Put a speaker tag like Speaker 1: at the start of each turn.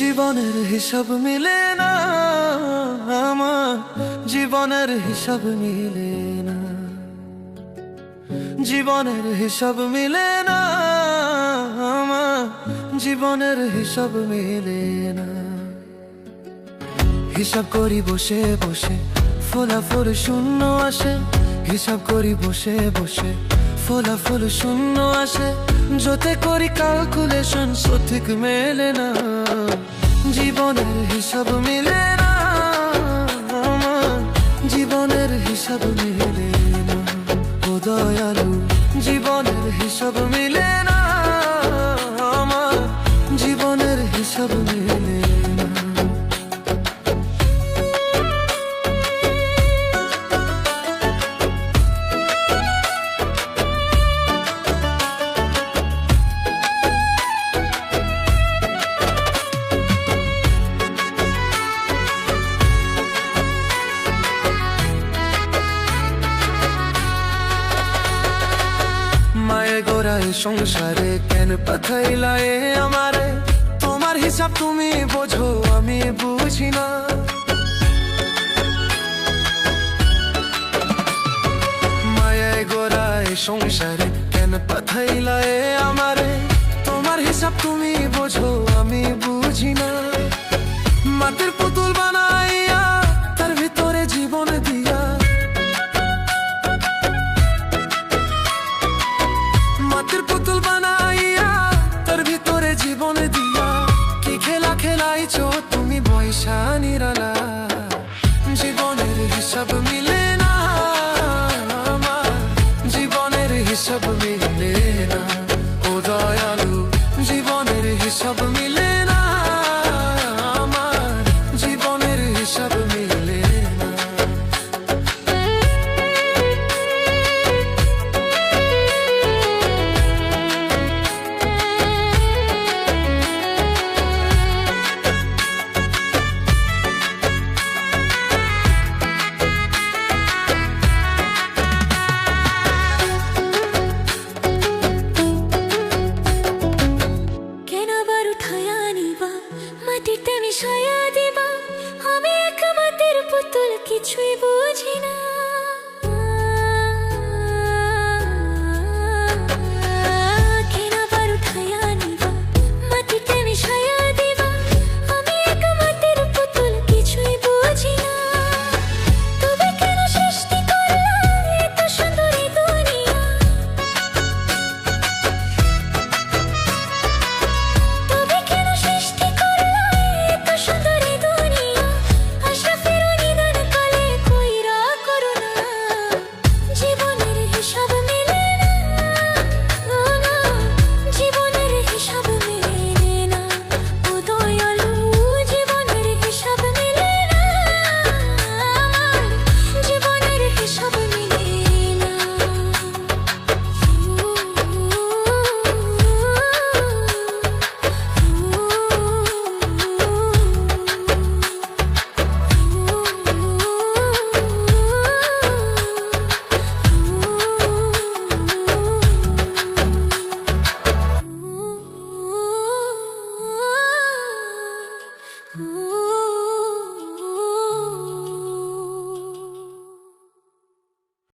Speaker 1: জীবনের হিসাব মিলে না, আমার জীবনের হিসাব মিলে না, জীবনের হিসাব মিলে না, আমার জীবনের হিসাব মিলে না। হিসাব করি বসে বসে ফলাফল শূন্য আসে, হিসাব করি বসে বসে ফলাফল শূন্য আসে, যতে করি ক্যালকুলেশন সঠিক মেলে না। জীবনের হিসাব মিলে না, আমার জীবনের হিসাব মিলে না। ও দয়ালু, জীবনের হিসাব মিলে না, আমার জীবনের হিসাব মিলে না। মায়ে গোড়ায় সংসারে কেন পাঠাইলা এ আমারে, তোমার হিসাব তুমি বোঝো আমি বুঝি না। মায়ে গোড়ায় সংসারে কেন পাঠাইলা এ আমারে, তোমার হিসাব তুমি বোঝো আমি বুঝি না। মাটির পুতুল বানাইয়া তার ভিতরে জীবন দিয়া, মাটির পুতুল বানাইয়া তার ভিতরে জীবন দিয়া, কি খেলা খেলাইছো তুমি বৈশা নিরালা। জীবনের হিসাব মিলে না, আমার জীবনের হিসাব মিলে না। ও দয়ালু, জীবনের হিসাব মিলে না, আমার জীবনের হিসাব মিলে না।
Speaker 2: মাটিতে মিশাইয়া দিবা, আমি এক মাটির পুতুল কিছুই বুঝি না। কেন আবার উঠাইয়া নিবা, মাটিতে মিশাইয়া দিবা, আমি এক মাটির পুতুল কিছুই বুঝি না। তবে কেন সৃষ্টি করলা এত সুন্দর এই দুনিয়া, তবে কেন সৃষ্টি Ooh.